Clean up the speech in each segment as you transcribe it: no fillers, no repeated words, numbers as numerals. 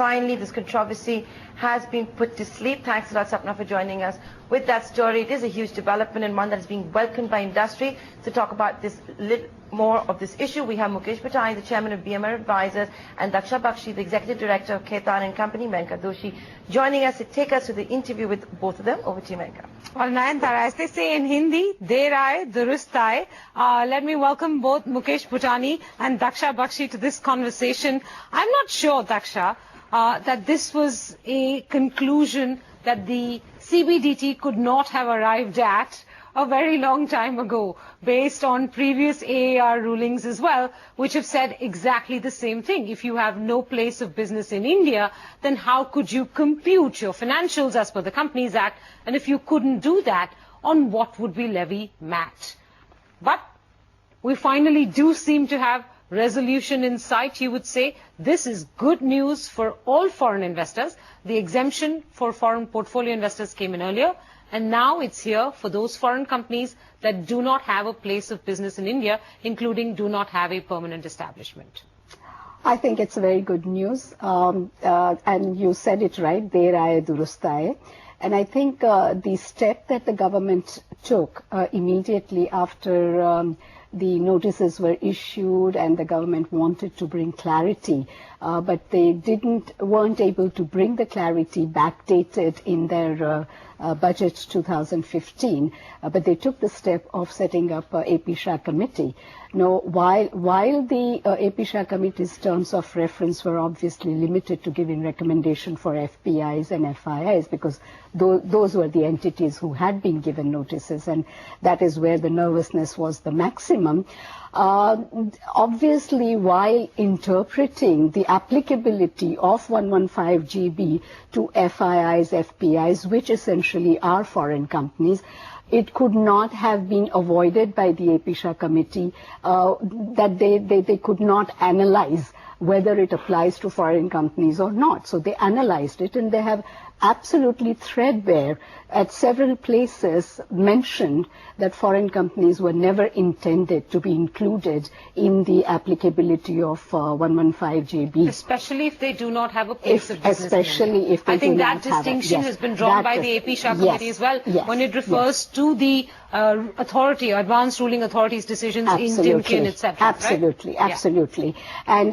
finally this controversy has been put to sleep. Thanks a lot, Sapna, for joining us with that story. It is a huge development and one that is being welcomed by industry. To talk about this more of this issue, we have Mukesh Butani, the chairman of BMR Advisors, and Daksha Bakshi, the executive director of Khaitan and Company, Menka Doshi, joining us to take us to the interview with both of them. Over to you, Menka. Well, Nayantara, as they say in Hindi, der aaye, durust aaye. Let me welcome both Mukesh Butani and Daksha Bakshi to this conversation. I'm not sure, Daksha, that this was a conclusion that the CBDT could not have arrived at a very long time ago, based on previous AAR rulings as well, which have said exactly the same thing. If you have no place of business in India, then how could you compute your financials as per the Companies Act? And if you couldn't do that, on what would we levy MAT? But we finally do seem to have resolution in sight, you would say. This is good news for all foreign investors. The exemption for foreign portfolio investors came in earlier, and now it's here for those foreign companies that do not have a place of business in India, including do not have a permanent establishment. I think it's very good news. And you said it right, der aaye, durust aaye. And I think the step that the government took immediately after the notices were issued and the government wanted to bring clarity, but they weren't able to bring the clarity backdated in their budget 2015, but they took the step of setting up a AP Shah committee. Now, while the AP Shah committee's terms of reference were obviously limited to giving recommendation for FPIs and FIIs, because those were the entities who had been given notices, and that is where the nervousness was the maximum. Obviously, while interpreting the applicability of 115GB to FIIs, FPIs, which essentially are foreign companies, it could not have been avoided by the AP Shah committee that they could not analyze whether it applies to foreign companies or not. So they analyzed it, and they have absolutely threadbare at several places mentioned that foreign companies were never intended to be included in the applicability of 115JB. Especially if they do not have a place of business. Especially if they I think do that not have distinction has been drawn by the AP Shah committee as well, when it refers to the authority, advanced ruling authority's decisions in Timken, etc. Absolutely, right? absolutely. And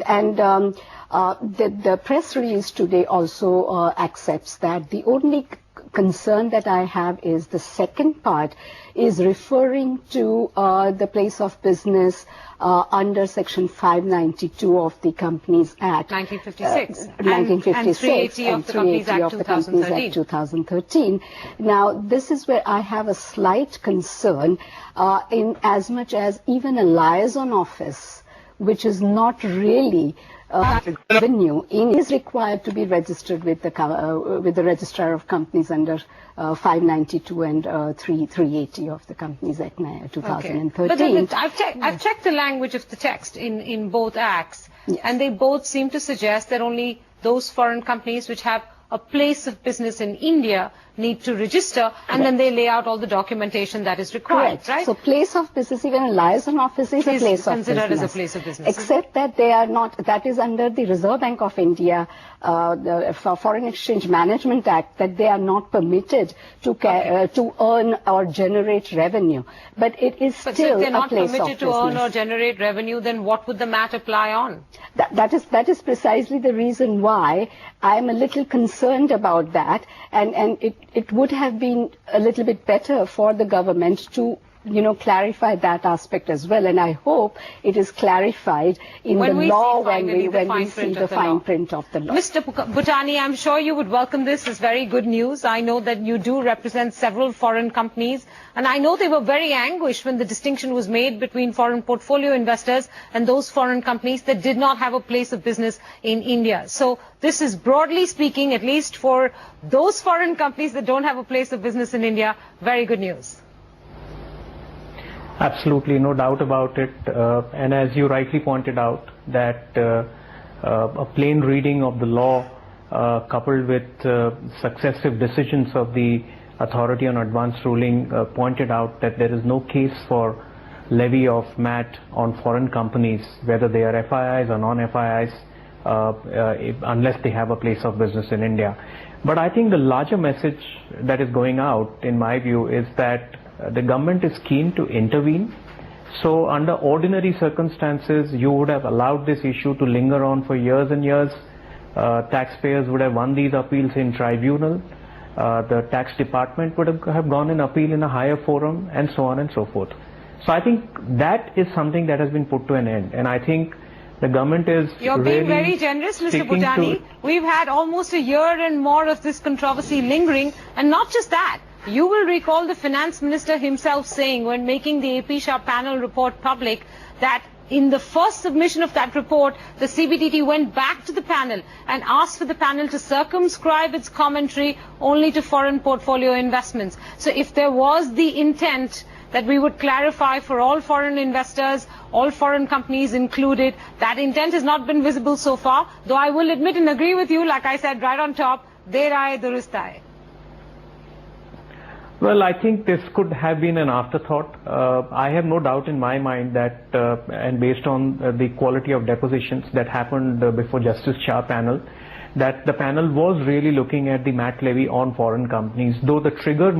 the press release today also accepts that. The only concern that I have is the second part is referring to the place of business under Section 592 of the Companies Act. 1956. And 380 of the Companies Act 2013. Now, this is where I have a slight concern in as much as even a liaison office, which is not really revenue, is required to be registered with the Registrar of Companies under 592 and 380 of the Companies Act 2013. But I've checked the language of the text in both acts, and they both seem to suggest that only those foreign companies which have a place of business in India need to register, and then they lay out all the documentation that is required, right? So place of business, even a liaison office is a place of business. Considered as a place of business. Except that they are not, that is under the Reserve Bank of India, the Foreign Exchange Management Act, that they are not permitted to earn or generate revenue. But it is still a place of business. But if they're not permitted to earn or generate revenue, then what would the MAT apply on? That is precisely the reason why I'm a little concerned about that, and it would have been a little bit better for the government to, clarify that aspect as well. And I hope it is clarified in the law when we see the fine print of the law. Mr. Butani, I'm sure you would welcome this as very good news. I know that you do represent several foreign companies, and I know they were very anguished when the distinction was made between foreign portfolio investors and those foreign companies that did not have a place of business in India. So this is, broadly speaking, at least for those foreign companies that don't have a place of business in India, very good news. Absolutely, no doubt about it. And as you rightly pointed out, that a plain reading of the law coupled with successive decisions of the Authority on Advanced Ruling pointed out that there is no case for levy of MAT on foreign companies, whether they are FIIs or non-FIIs, unless they have a place of business in India. But I think the larger message that is going out, in my view, is that the government is keen to intervene. So under ordinary circumstances, you would have allowed this issue to linger on for years and years. Taxpayers would have won these appeals in tribunal. The tax department would have gone in appeal in a higher forum, and so on and so forth. So I think that is something that has been put to an end, and I think the government is You're being very generous, Mr. Butani. We've had almost a year and more of this controversy lingering, and not just that. You will recall the finance minister himself saying, when making the AP Shah panel report public, that in the first submission of that report, the CBDT went back to the panel and asked for the panel to circumscribe its commentary only to foreign portfolio investments. So if there was the intent that we would clarify for all foreign investors, all foreign companies included, that intent has not been visible so far, though I will admit and agree with you, like I said right on top, der aaye durust aaye. Well, I think this could have been an afterthought. I have no doubt in my mind that, and based on the quality of depositions that happened before Justice Shah panel, that the panel was really looking at the MAT levy on foreign companies, though the trigger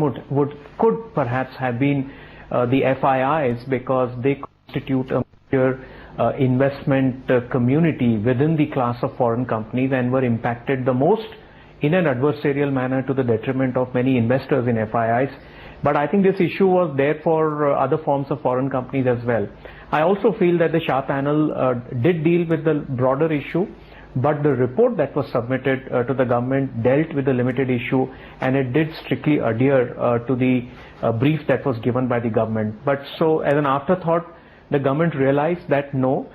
could perhaps have been the FIIs, because they constitute a major investment community within the class of foreign companies and were impacted the most in an adversarial manner to the detriment of many investors in FIIs. But I think this issue was there for other forms of foreign companies as well. I also feel that the Shah panel did deal with the broader issue, but the report that was submitted to the government dealt with the limited issue, and it did strictly adhere to the brief that was given by the government. But so as an afterthought, the government realized that no,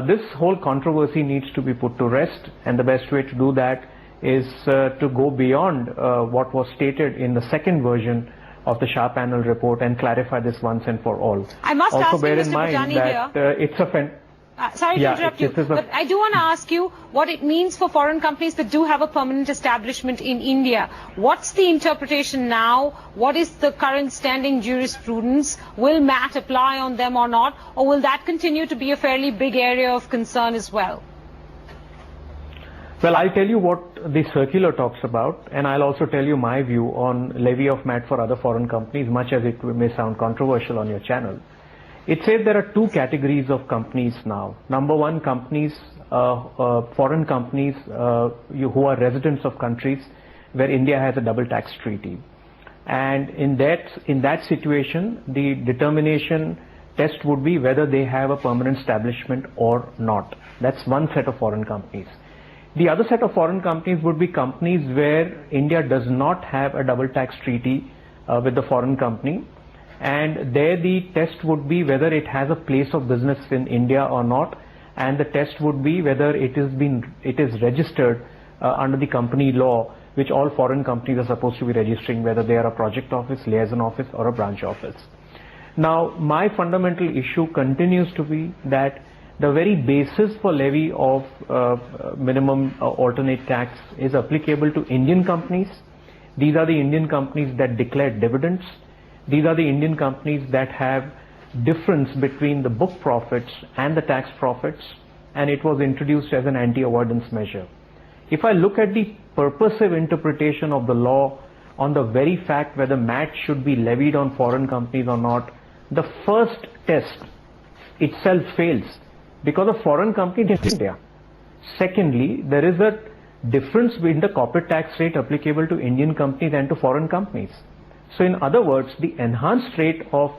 this whole controversy needs to be put to rest, and the best way to do that is to go beyond what was stated in the second version of the Shah panel report and clarify this once and for all. I must also ask bear you, in Mr. mind Butani, that it's a sorry to interrupt you, but I do want to ask you what it means for foreign companies that do have a permanent establishment in India. What's the interpretation now? What is the current standing jurisprudence? Will MAT apply on them or not? Or will that continue to be a fairly big area of concern as well? Well, I'll tell you what the circular talks about, and I'll also tell you my view on levy of MAT for other foreign companies, much as it may sound controversial on your channel. It says there are two categories of companies now. Number one, companies, foreign companies who are residents of countries where India has a double tax treaty. And in that situation, the determination test would be whether they have a permanent establishment or not. That's one set of foreign companies. The other set of foreign companies would be companies where India does not have a double tax treaty with the foreign company, and there the test would be whether it has a place of business in India or not, and the test would be whether it is registered under the company law, which all foreign companies are supposed to be registering, whether they are a project office, liaison office, or a branch office. Now, my fundamental issue continues to be that the very basis for levy of minimum alternate tax is applicable to Indian companies. These are the Indian companies that declare dividends. These are the Indian companies that have difference between the book profits and the tax profits, and it was introduced as an anti-avoidance measure. If I look at the purposive interpretation of the law on the very fact whether MAT should be levied on foreign companies or not, the first test itself fails, because a foreign company is India. Secondly, there is a difference between the corporate tax rate applicable to Indian companies and to foreign companies. So in other words, the enhanced rate of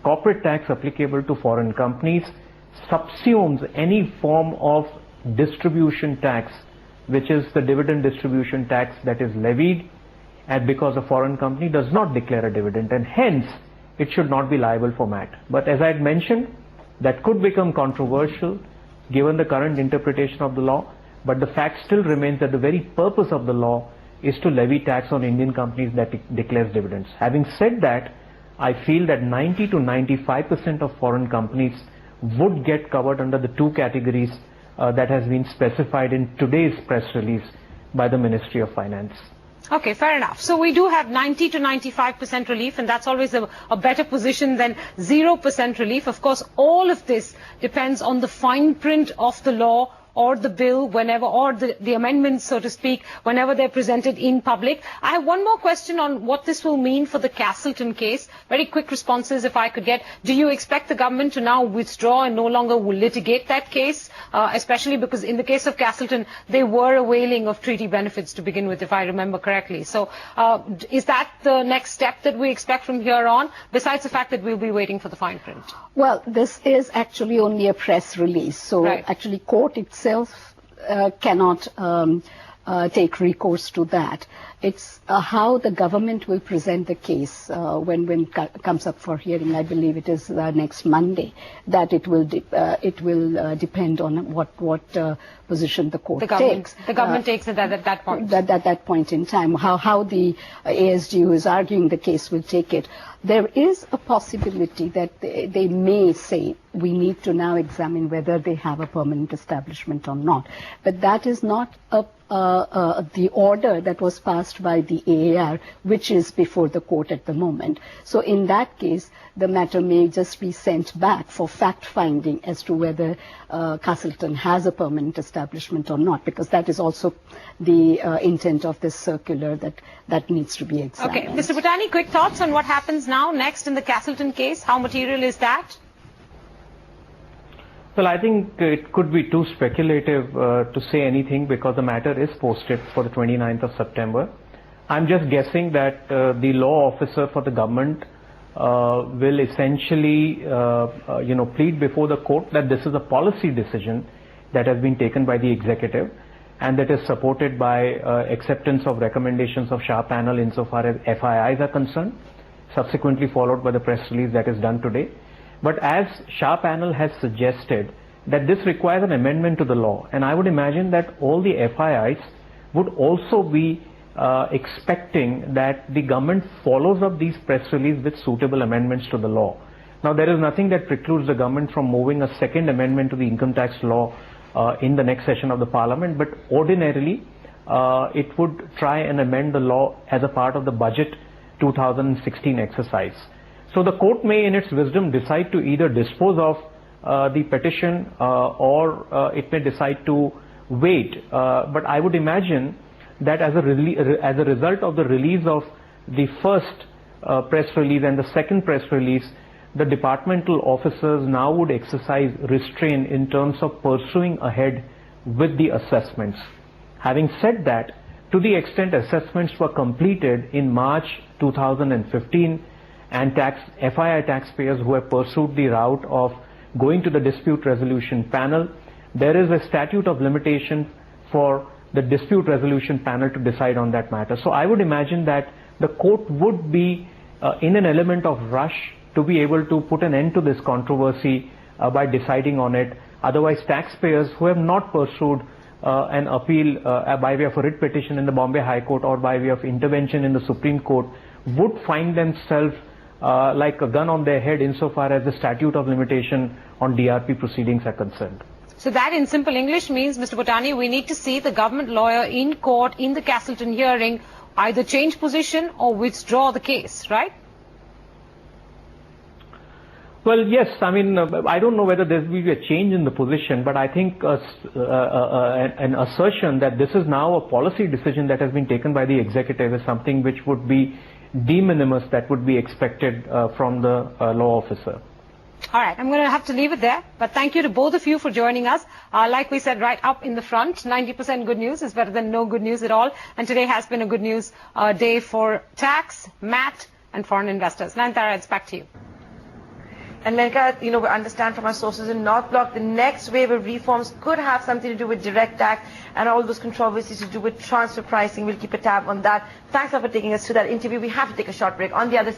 corporate tax applicable to foreign companies subsumes any form of distribution tax, which is the dividend distribution tax that is levied, and because a foreign company does not declare a dividend, and hence it should not be liable for MAT. But as I had mentioned, that could become controversial given the current interpretation of the law, but the fact still remains that the very purpose of the law is to levy tax on Indian companies that declares dividends. Having said that, I feel that 90 to 95% of foreign companies would get covered under the two categories that has been specified in today's press release by the Ministry of Finance. Okay, fair enough. So we do have 90 to 95% relief, and that's always a better position than 0% relief. Of course, all of this depends on the fine print of the law or the bill whenever, or the amendments, so to speak, whenever they're presented in public. I have one more question on what this will mean for the Castleton case. Very quick responses, if I could get. Do you expect the government to now withdraw and no longer will litigate that case, especially because in the case of Castleton, they were availing of treaty benefits to begin with, if I remember correctly. So is that the next step that we expect from here on, besides the fact that we'll be waiting for the fine print? Well, this is actually only a press release. So actually court itself cannot take recourse to that. It's how the government will present the case when it comes up for hearing. I believe it is next Monday that it will depend on what position the court takes. The government takes it at that point. At that point in time, how the ASG who is arguing the case will take it. There is a possibility that they may say we need to now examine whether they have a permanent establishment or not. But that is not the order that was passed by the AAR, which is before the court at the moment. So in that case, the matter may just be sent back for fact-finding as to whether Castleton has a permanent establishment or not, because that is also the intent of this circular that needs to be examined. Okay, Mr. Butani, quick thoughts on what happens now next in the Castleton case? How material is that? Well, I think it could be too speculative to say anything because the matter is posted for the 29th of September. I'm just guessing that the law officer for the government will essentially, plead before the court that this is a policy decision that has been taken by the executive and that is supported by acceptance of recommendations of Shah panel insofar as FIIs are concerned, subsequently followed by the press release that is done today. But as Shah panel has suggested that this requires an amendment to the law, and I would imagine that all the FIIs would also be expecting that the government follows up these press releases with suitable amendments to the law. Now, there is nothing that precludes the government from moving a second amendment to the income tax law in the next session of the parliament, but ordinarily it would try and amend the law as a part of the budget 2016 exercise. So the court may in its wisdom decide to either dispose of the petition or it may decide to wait. But I would imagine that as a result of the release of the first press release and the second press release, the departmental officers now would exercise restraint in terms of pursuing ahead with the assessments. Having said that, to the extent assessments were completed in March 2015 and FII taxpayers who have pursued the route of going to the dispute resolution panel, there is a statute of limitation for the dispute resolution panel to decide on that matter. So I would imagine that the court would be in an element of rush to be able to put an end to this controversy by deciding on it. Otherwise, taxpayers who have not pursued an appeal by way of a writ petition in the Bombay High Court or by way of intervention in the Supreme Court would find themselves like a gun on their head insofar as the statute of limitation on DRP proceedings are concerned. So that in simple English means, Mr. Butani, we need to see the government lawyer in court in the Castleton hearing either change position or withdraw the case, right? Well, yes. I mean, I don't know whether there will be a change in the position, but I think an assertion that this is now a policy decision that has been taken by the executive is something which would be de minimis that would be expected from the law officer. All right, I'm going to have to leave it there, but thank you to both of you for joining us. Like we said right up in the front, 90% good news is better than no good news at all, and today has been a good news day for tax, MAT, and foreign investors. Nayantara, it's back to you. And Lenka, we understand from our sources in North Block, the next wave of reforms could have something to do with direct tax and all those controversies to do with transfer pricing. We'll keep a tab on that. Thanks for taking us to that interview. We have to take a short break. On the other side,